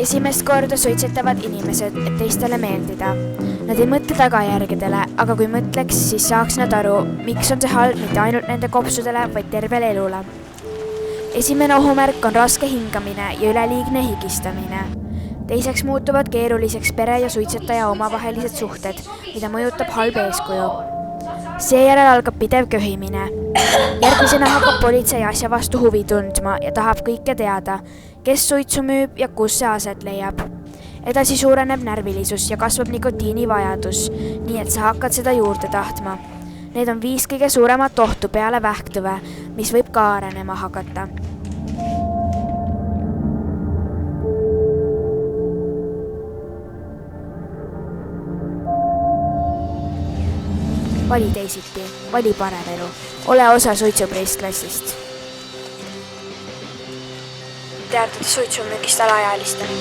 esimest korda suitsetavad inimesed, et teistele meeldida. Nad ei mõtle tagajärgedele, aga kui mõtleks, siis saaks nad aru, miks on see halb mitte ainult nende kopsudele, vaid tervele elule. Esimene ohumärk on raske hingamine ja üleliigne higistamine. Teiseks muutuvad keeruliseks pere ja suitsetaja omavahelised suhted, mida mõjutab halb eeskuju. Seejärel algab pidev köhimine. Järgmisena hakkab politsei asja vastu huvi tundma ja tahab kõike teada, kes suitsu müüb ja kus see aset leiab. Edasi suureneb närvilisus ja kasvab nikotiinivajadus, nii et sa hakkad seda juurde tahtma. Need on 5 kõige suuremat ohtu peale vähktõve, mis võib ka arenema hakata. Vali teisiti, vali parem elu. Ole osa suitsupreisklassist. Teatud suitsumüügist alaealistele.